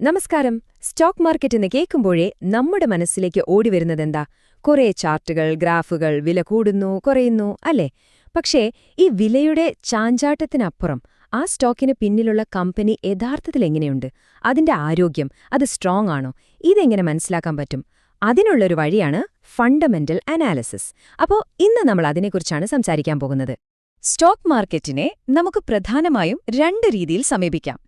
നമസ്കാരം. Stock market എന്ന് കേൾക്കുമ്പോഴേ നമ്മുടെ മനസ്സിലേക്ക് ഓടിവരുന്നതെന്താ? കുറേ ചാർട്ടുകൾ, ഗ്രാഫുകൾ, വില കൂടുന്നു, കുറയുന്നു, അല്ലേ? പക്ഷേ ഈ വിലയുടെ ചാഞ്ചാട്ടത്തിനപ്പുറം ആ സ്റ്റോക്കിന് പിന്നിലുള്ള കമ്പനി യഥാർത്ഥത്തിൽ എങ്ങനെയുണ്ട്? അതിന്റെ ആരോഗ്യം, അത് സ്ട്രോങ് ആണോ? ഇതെങ്ങനെ മനസ്സിലാക്കാൻ പറ്റും? അതിനുള്ളൊരു വഴിയാണ് ഫണ്ടമെന്റൽ അനാലിസിസ്. അപ്പോൾ ഇന്ന് നമ്മൾ അതിനെക്കുറിച്ചാണ് സംസാരിക്കാൻ പോകുന്നത്. സ്റ്റോക്ക് മാർക്കറ്റിനെ നമുക്ക് പ്രധാനമായും രണ്ട് രീതിയിൽ സമീപിക്കാം.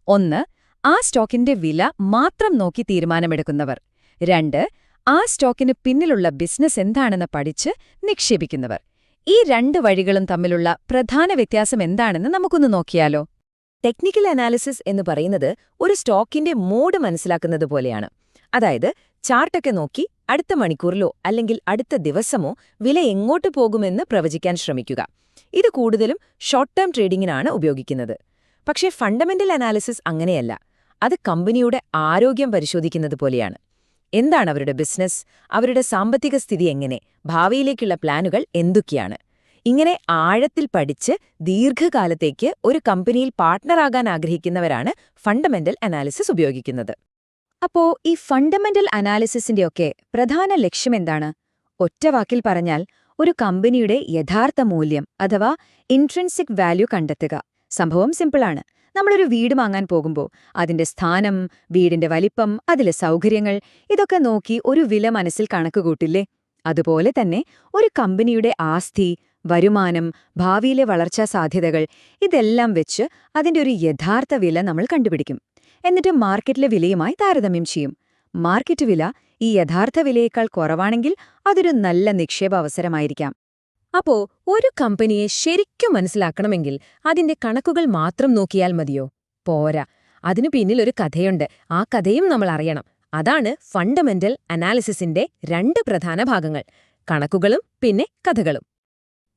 ഒന്ന്, ആ സ്റ്റോക്കിന്റെ വില മാത്രം നോക്കി തീരുമാനമെടുക്കുന്നവർ. രണ്ട്, ആ സ്റ്റോക്കിന് പിന്നിലുള്ള ബിസിനസ് എന്താണെന്ന് പഠിച്ച് നിക്ഷേപിക്കുന്നവർ. ഈ രണ്ട് വഴികളും തമ്മിലുള്ള പ്രധാന വ്യത്യാസം എന്താണെന്ന് നമുക്കൊന്ന് നോക്കിയാലോ? ടെക്നിക്കൽ അനാലിസിസ് എന്ന് പറയുന്നത് ഒരു സ്റ്റോക്കിന്റെ മോഡ് മനസ്സിലാക്കുന്നത് പോലെയാണ്. അതായത് ചാർട്ടൊക്കെ നോക്കി അടുത്ത മണിക്കൂറിലോ അല്ലെങ്കിൽ അടുത്ത ദിവസമോ വില എങ്ങോട്ട് പോകുമെന്ന് പ്രവചിക്കാൻ ശ്രമിക്കുക. ഇത് കൂടുതലും ഷോർട്ട് ടേം ട്രേഡിംഗിനാണ് ഉപയോഗിക്കുന്നത്. പക്ഷേ ഫണ്ടമെന്റൽ അനാലിസിസ് അങ്ങനെയല്ല. അത് കമ്പനിയുടെ ആരോഗ്യം പരിശോധിക്കുന്നത് പോലെയാണ്. എന്താണ് അവരുടെ ബിസിനസ്, അവരുടെ സാമ്പത്തിക സ്ഥിതി എങ്ങനെ, ഭാവിയിലേക്കുള്ള പ്ലാനുകൾ എന്തൊക്കെയാണ്? ഇങ്ങനെ ആഴത്തിൽ പഠിച്ച് ദീർഘകാലത്തേക്ക് ഒരു കമ്പനിയിൽ പാർട്ട്ണറാകാൻ ആഗ്രഹിക്കുന്നവരാണ് ഫണ്ടമെന്റൽ അനാലിസിസ് ഉപയോഗിക്കുന്നത്. അപ്പോ ഈ ഫണ്ടമെന്റൽ അനാലിസിസിന്റെയൊക്കെ പ്രധാന ലക്ഷ്യമെന്താണ്? ഒറ്റവാക്കിൽ പറഞ്ഞാൽ, ഒരു കമ്പനിയുടെ യഥാർത്ഥ മൂല്യം അഥവാ ഇൻട്രിൻസിക് വാല്യൂ കണ്ടെത്തുക. സംഭവം സിമ്പിളാണ്. നമ്മളൊരു വീട് വാങ്ങാൻ പോകുമ്പോൾ അതിന്റെ സ്ഥാനം, വീടിന്റെ വലിപ്പം, അതിലെ സൗകര്യങ്ങൾ ഇതൊക്കെ നോക്കി ഒരു വില മനസ്സിൽ കണക്കുകൂട്ടില്ലേ? അതുപോലെ തന്നെ ഒരു കമ്പനിയുടെ ആസ്തി, വരുമാനം, ഭാവിയിലെ വളർച്ചാ സാധ്യതകൾ ഇതെല്ലാം വെച്ച് അതിന്റെ ഒരു യഥാർത്ഥ വില നമ്മൾ കണ്ടുപിടിക്കും. എന്നിട്ട് മാർക്കറ്റിലെ വിലയുമായി താരതമ്യം ചെയ്യും. മാർക്കറ്റ് വില ഈ യഥാർത്ഥ വിലയേക്കാൾ കുറവാണെങ്കിൽ അതൊരു നല്ല നിക്ഷേപ അവസരമായിരിക്കാം. അപ്പോ ഒരു കമ്പനിയെ ശരിക്കും മനസ്സിലാക്കണമെങ്കിൽ അതിന്റെ കണക്കുകൾ മാത്രം നോക്കിയാൽ മതിയോ? പോരാ. അതിനു പിന്നിൽ ഒരു കഥയുണ്ട്. ആ കഥയും നമ്മൾ അറിയണം. അതാണ് ഫണ്ടമെന്റൽ അനാലിസിസിന്റെ രണ്ട് പ്രധാന ഭാഗങ്ങൾ: കണക്കുകളും പിന്നെ കഥകളും.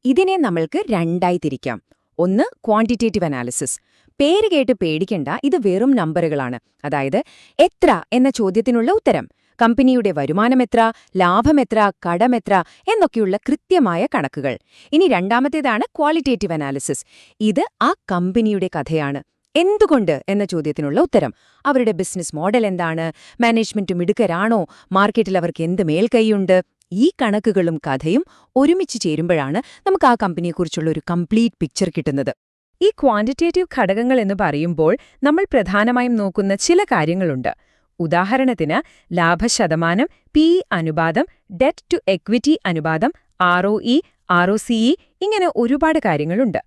ഇതിനെ നമ്മൾക്ക് രണ്ടായി തിരിക്കാം. ഒന്ന്, ക്വാണ്ടിറ്റേറ്റീവ് അനാലിസിസ്. പേര് കേട്ട് പേടിക്കണ്ട, ഇത് വെറും നമ്പറുകളാണ്. അതായത് എത്ര എന്ന ചോദ്യത്തിനുള്ള ഉത്തരം, കമ്പനിയുടെ വരുമാനമെത്ര, ലാഭമെത്ര, കടമെത്ര എന്നൊക്കെയുള്ള കൃത്യമായ കണക്കുകൾ. ഇനി രണ്ടാമത്തേതാണ് ക്വാളിറ്റേറ്റീവ് അനാലിസിസ്. ഇത് ആ കമ്പനിയുടെ കഥയാണ്. എന്തുകൊണ്ട് എന്ന ചോദ്യത്തിനുള്ള ഉത്തരം, അവരുടെ ബിസിനസ് മോഡൽ എന്താണ്, മാനേജ്മെന്റ് മിടുക്കരാണോ, മാർക്കറ്റിൽ അവർക്ക് എന്ത് മേൽക്കൈയുണ്ട്. ഈ കണക്കുകളും കഥയും ഒരുമിച്ച് ചേരുമ്പോഴാണ് നമുക്ക് ആ കമ്പനിയെക്കുറിച്ചുള്ള ഒരു കംപ്ലീറ്റ് പിക്ചർ കിട്ടുന്നത്. ഈ ക്വാണ്ടിറ്റേറ്റീവ് ഘടകങ്ങൾ എന്ന് പറയുമ്പോൾ നമ്മൾ പ്രധാനമായും നോക്കുന്ന ചില കാര്യങ്ങളുണ്ട്. ഉദാഹരണത്തിന് ലാഭശതമാനം, PE അനുപാതം, ഡെറ്റ് ടു എക്വിറ്റി അനുപാതം, ROE, ROCE, ഇങ്ങനെ ഒരുപാട് കാര്യങ്ങളുണ്ട്.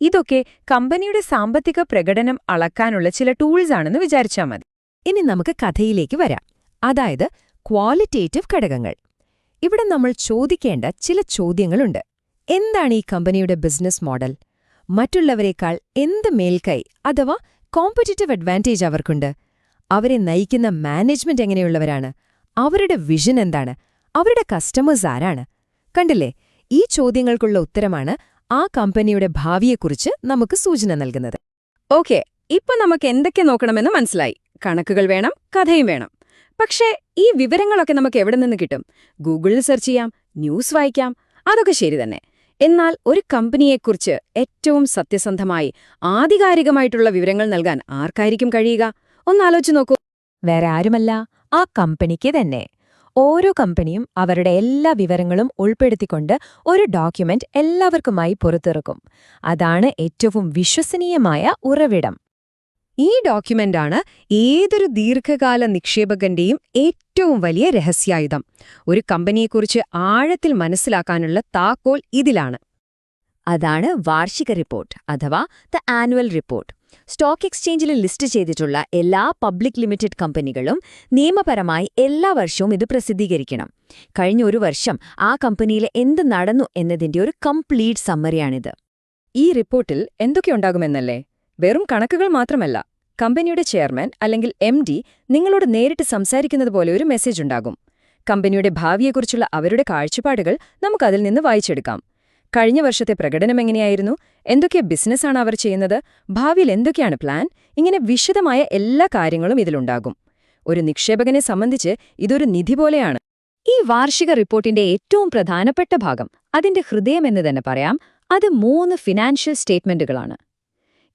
ഇതൊക്കെ കമ്പനിയുടെ സാമ്പത്തിക പ്രകടനം അളക്കാനുള്ള ചില ടൂൾസ് ആണെന്ന് വിചാരിച്ചാൽ മതി. ഇനി നമുക്ക് കഥയിലേക്ക് വരാം. അതായത് ക്വാളിറ്റേറ്റീവ് ഘടകങ്ങൾ. ഇവിടെ നമ്മൾ ചോദിക്കേണ്ട ചില ചോദ്യങ്ങളുണ്ട്. എന്താണ് ഈ കമ്പനിയുടെ ബിസിനസ് മോഡൽ? മറ്റുള്ളവരെക്കാൾ എന്ത് മേൽക്കൈ അഥവാ കോമ്പറ്റിറ്റീവ് അഡ്വാൻറ്റേജ് അവർക്കുണ്ട്? അവരെ നയിക്കുന്ന മാനേജ്മെന്റ് എങ്ങനെയുള്ളവരാണ്? അവരുടെ വിഷൻ എന്താണ്? അവരുടെ കസ്റ്റമേഴ്സ് ആരാണ്? കണ്ടില്ലേ, ഈ ചോദ്യങ്ങൾക്കുള്ള ഉത്തരമാണ് ആ കമ്പനിയുടെ ഭാവിയെക്കുറിച്ച് നമുക്ക് സൂചന നൽകുന്നത്. ഓക്കെ, ഇപ്പൊ നമുക്ക് എന്തൊക്കെ നോക്കണമെന്ന് മനസ്സിലായി. കണക്കുകൾ വേണം, കഥയും വേണം. പക്ഷേ ഈ വിവരങ്ങളൊക്കെ നമുക്ക് എവിടെ നിന്ന് കിട്ടും? ഗൂഗിളിൽ സെർച്ച് ചെയ്യാം, ന്യൂസ് വായിക്കാം, അതൊക്കെ ശരി തന്നെ. എന്നാൽ ഒരു കമ്പനിയെക്കുറിച്ച് ഏറ്റവും സത്യസന്ധമായി ആധികാരികമായിട്ടുള്ള വിവരങ്ങൾ നൽകാൻ ആർക്കായിരിക്കും കഴിയുക? ഒന്നാലോചിച്ച് നോക്കൂ. വേറെ ആരുമല്ല, ആ കമ്പനിക്ക് തന്നെ. ഓരോ കമ്പനിയും അവരുടെ എല്ലാ വിവരങ്ങളും ഉൾപ്പെടുത്തിക്കൊണ്ട് ഒരു ഡോക്യുമെന്റ് എല്ലാവർക്കുമായി പുറത്തിറക്കും. അതാണ് ഏറ്റവും വിശ്വസനീയമായ ഉറവിടം. ഈ ഡോക്യുമെന്റാണ് ഏതൊരു ദീർഘകാല നിക്ഷേപകന്റെയും ഏറ്റവും വലിയ രഹസ്യായുധം. ഒരു കമ്പനിയെക്കുറിച്ച് ആഴത്തിൽ മനസ്സിലാക്കാനുള്ള താക്കോൽ ഇതിലാണ്. അതാണ് വാർഷിക റിപ്പോർട്ട് അഥവാ ദ ആനുവൽ റിപ്പോർട്ട്. സ്റ്റോക്ക് എക്സ്ചേഞ്ചിൽ ലിസ്റ്റ് ചെയ്തിട്ടുള്ള എല്ലാ പബ്ലിക് ലിമിറ്റഡ് കമ്പനികളും നിയമപരമായി എല്ലാ വർഷവും ഇത് പ്രസിദ്ധീകരിക്കണം. കഴിഞ്ഞ ഒരു വർഷം ആ കമ്പനിയിൽ എന്ത് നടന്നു എന്നതിന്റെ ഒരു കംപ്ലീറ്റ് സമ്മറിയാണിത്. ഈ റിപ്പോർട്ടിൽ എന്തൊക്കെയുണ്ടാകുമെന്നല്ലേ? വെറും കണക്കുകൾ മാത്രമല്ല, കമ്പനിയുടെ ചെയർമാൻ അല്ലെങ്കിൽ MD നിങ്ങളോട് നേരിട്ട് സംസാരിക്കുന്നത് പോലെ ഒരു മെസ്സേജ് ഉണ്ടാകും. കമ്പനിയുടെ ഭാവിയെക്കുറിച്ചുള്ള അവരുടെ കാഴ്ചപ്പാടുകൾ നമുക്കതിൽ നിന്ന് വായിച്ചെടുക്കാം. കഴിഞ്ഞ വർഷത്തെ പ്രകടനം എങ്ങനെയായിരുന്നു, എന്തൊക്കെ ബിസിനസ്സാണ് അവർ ചെയ്യുന്നത്, ഭാവിയിൽ എന്തൊക്കെയാണ് പ്ലാൻ, ഇങ്ങനെ വിശദമായ എല്ലാ കാര്യങ്ങളും ഇതിലുണ്ടാകും. ഒരു നിക്ഷേപകനെ സംബന്ധിച്ച് ഇതൊരു നിധി പോലെയാണ്. ഈ വാർഷിക റിപ്പോർട്ടിന്റെ ഏറ്റവും പ്രധാനപ്പെട്ട ഭാഗം, അതിന്റെ ഹൃദയമെന്ന് തന്നെ പറയാം, അത് 3 ഫിനാൻഷ്യൽ സ്റ്റേറ്റ്മെന്റുകളാണ്.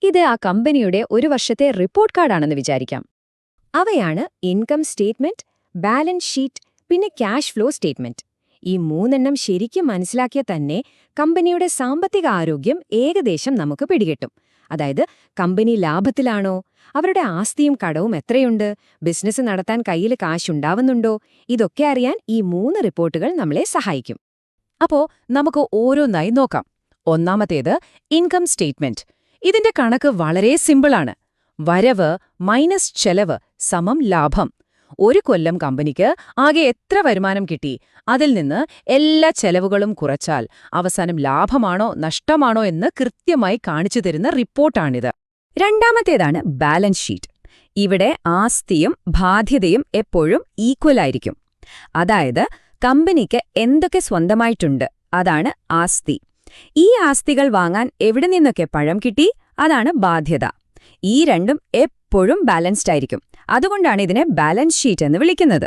ഇത് ആ കമ്പനിയുടെ ഒരു വർഷത്തെ റിപ്പോർട്ട് കാർഡാണെന്ന് വിചാരിക്കാം. അവയാണ് ഇൻകം സ്റ്റേറ്റ്മെന്റ്, ബാലൻസ് ഷീറ്റ്, പിന്നെ ക്യാഷ് ഫ്ലോ സ്റ്റേറ്റ്മെന്റ്. ഈ മൂന്നെണ്ണം ശരിക്കും മനസ്സിലാക്കിയാൽ തന്നെ കമ്പനിയുടെ സാമ്പത്തിക ആരോഗ്യം ഏകദേശം നമുക്ക് പിടികിട്ടും. അതായത് കമ്പനി ലാഭത്തിലാണോ, അവരുടെ ആസ്തിയും കടവും എത്രയുണ്ട്, ബിസിനസ് നടത്താൻ കയ്യിൽ കാശുണ്ടാവുന്നുണ്ടോ, ഇതൊക്കെ അറിയാൻ ഈ 3 റിപ്പോർട്ടുകൾ നമ്മളെ സഹായിക്കും. അപ്പോ നമുക്ക് ഓരോന്നായി നോക്കാം. ഒന്നാമത്തേത് ഇൻകം സ്റ്റേറ്റ്മെന്റ്. ഇതിന്റെ കണക്ക് വളരെ സിമ്പിളാണ്. വരവ് മൈനസ് ചെലവ് സമം ലാഭം. ഒരു കൊല്ലം കമ്പനിക്ക് ആകെ എത്ര വരുമാനം കിട്ടി, അതിൽ നിന്ന് എല്ലാ ചെലവുകളും കുറച്ചാൽ അവസാനം ലാഭമാണോ നഷ്ടമാണോ എന്ന് കൃത്യമായി കാണിച്ചു തരുന്ന റിപ്പോർട്ടാണിത്. രണ്ടാമത്തേതാണ് ബാലൻസ് ഷീറ്റ്. ഇവിടെ ആസ്തിയും ബാധ്യതയും എപ്പോഴും ഈക്വലായിരിക്കും. അതായത് കമ്പനിക്ക് എന്തൊക്കെ സ്വന്തമായിട്ടുണ്ട്, അതാണ് ആസ്തി. ഈ ആസ്തികൾ വാങ്ങാൻ എവിടെ നിന്നൊക്കെ പണം കിട്ടി, അതാണ് ബാധ്യത. ഈ രണ്ടും എപ്പോഴും ബാലൻസ്ഡ് ആയിരിക്കും. അതുകൊണ്ടാണ് ഇതിനെ ബാലൻസ് ഷീറ്റ് എന്ന് വിളിക്കുന്നത്.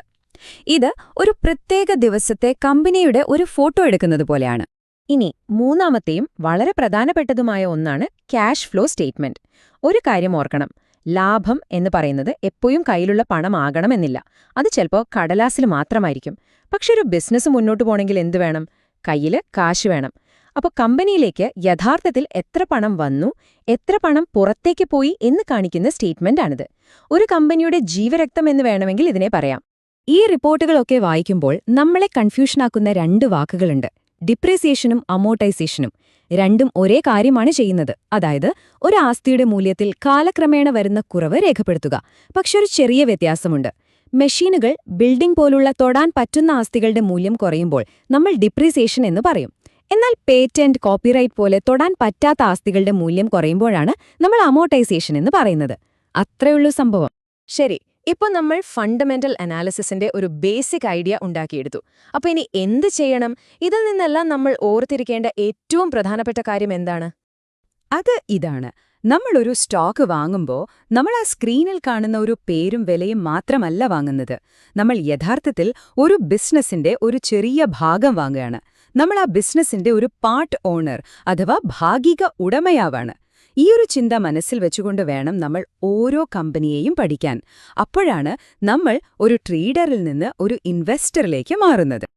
ഇത് ഒരു പ്രത്യേക ദിവസത്തെ കമ്പനിയുടെ ഒരു ഫോട്ടോ എടുക്കുന്നത് പോലെയാണ്. ഇനി മൂന്നാമത്തെയും വളരെ പ്രധാനപ്പെട്ടതുമായ ഒന്നാണ് ക്യാഷ് ഫ്ലോ സ്റ്റേറ്റ്മെന്റ്. ഒരു കാര്യം ഓർക്കണം, ലാഭം എന്ന് പറയുന്നത് എപ്പോഴും കയ്യിലുള്ള പണമാകണമെന്നില്ല. അത് ചിലപ്പോൾ കടലാസിൽ മാത്രമായിരിക്കും. പക്ഷെ ഒരു ബിസിനസ് മുന്നോട്ട് പോകണമെങ്കിൽ എന്ത് വേണം? കയ്യിൽ കാശ് വേണം. അപ്പോൾ കമ്പനിയിലേക്ക് യഥാർത്ഥത്തിൽ എത്ര പണം വന്നു, എത്ര പണം പുറത്തേക്ക് പോയി എന്ന് കാണിക്കുന്ന സ്റ്റേറ്റ്മെന്റാണിത്. ഒരു കമ്പനിയുടെ ജീവരക്തം എന്ന് വേണമെങ്കിൽ ഇതിനെ പറയാം. ഈ റിപ്പോർട്ടുകളൊക്കെ വായിക്കുമ്പോൾ നമ്മളെ കൺഫ്യൂഷനാക്കുന്ന 2 വാക്കുകളുണ്ട്: ഡിപ്രീസിയേഷനും അമോർട്ടൈസേഷനും. രണ്ടും ഒരേ കാര്യമാണ് ചെയ്യുന്നത്. അതായത് ഒരു ആസ്തിയുടെ മൂല്യത്തിൽ കാലക്രമേണ വരുന്ന കുറവ് രേഖപ്പെടുത്തുക. പക്ഷെ ഒരു ചെറിയ വ്യത്യാസമുണ്ട്. മെഷീനുകൾ, ബിൽഡിംഗ് പോലുള്ള തൊടാൻ പറ്റുന്ന ആസ്തികളുടെ മൂല്യം കുറയുമ്പോൾ നമ്മൾ ഡിപ്രീസിയേഷൻ എന്ന് പറയും. എന്നാൽ പേറ്റന്റ്, കോപ്പിറൈറ്റ് പോലെ തൊടാൻ പറ്റാത്ത ആസ്തികളുടെ മൂല്യം കുറയുമ്പോഴാണ് നമ്മൾ അമോർട്ടൈസേഷൻ എന്ന് പറയുന്നത്. അത്രയുള്ളൂ സംഭവം. ശരി, ഇപ്പോൾ നമ്മൾ ഫണ്ടമെന്റൽ അനാലിസിസിന്റെ ഒരു ബേസിക് ഐഡിയ ഉണ്ടാക്കിയെടുത്തു. അപ്പോൾ ഇനി എന്ത് ചെയ്യണം? ഇതിൽ നിന്നെല്ലാം നമ്മൾ ഓർത്തിരിക്കേണ്ട ഏറ്റവും പ്രധാനപ്പെട്ട കാര്യം എന്താണ്? അത് ഇതാണ്: നമ്മളൊരു സ്റ്റോക്ക് വാങ്ങുമ്പോൾ നമ്മൾ ആ സ്ക്രീനിൽ കാണുന്ന ഒരു പേരും വിലയും മാത്രമല്ല വാങ്ങുന്നത്. നമ്മൾ യഥാർത്ഥത്തിൽ ഒരു ബിസിനസിന്റെ ഒരു ചെറിയ ഭാഗം വാങ്ങുകയാണ്. നമ്മൾ ആ ബിസിനസിന്റെ ഒരു പാർട്ട് ഓണർ അഥവാ ഭാഗിക ഉടമയാവാണ്. ഈ ഒരു ചിന്ത മനസ്സിൽ വെച്ചുകൊണ്ട് വേണം നമ്മൾ ഓരോ കമ്പനിയെയും പഠിക്കാൻ. അപ്പോഴാണ് നമ്മൾ ഒരു ട്രേഡറിൽ നിന്ന് ഒരു ഇൻവെസ്റ്ററിലേക്ക് മാറുന്നത്.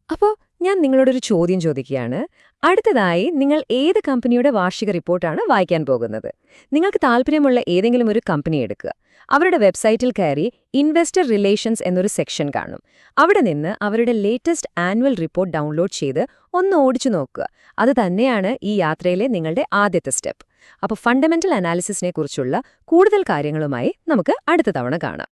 അപ്പോൾ ഞാൻ നിങ്ങളോടൊരു ചോദ്യം ചോദിക്കുകയാണ്. അടുത്തതായി നിങ്ങൾ ഏത് കമ്പനിയുടെ വാർഷിക റിപ്പോർട്ടാണ് വായിക്കാൻ പോകുന്നത്? നിങ്ങൾക്ക് താല്പര്യമുള്ള ഏതെങ്കിലും ഒരു കമ്പനി എടുക്കുക. അവരുടെ വെബ്സൈറ്റിൽ കയറി ഇൻവെസ്റ്റർ റിലേഷൻസ് എന്നൊരു സെക്ഷൻ കാണും. അവിടെ നിന്ന് അവരുടെ ലേറ്റസ്റ്റ് ആനുവൽ റിപ്പോർട്ട് ഡൗൺലോഡ് ചെയ്ത് ഒന്ന് ഓടിച്ചു നോക്കുക. അത് തന്നെയാണ് ഈ യാത്രയിലെ നിങ്ങളുടെ ആദ്യത്തെ സ്റ്റെപ്പ്. അപ്പോൾ ഫണ്ടമെന്റൽ അനാലിസിസിനെക്കുറിച്ചുള്ള കൂടുതൽ കാര്യങ്ങളുമായി നമുക്ക് അടുത്ത തവണ കാണാം.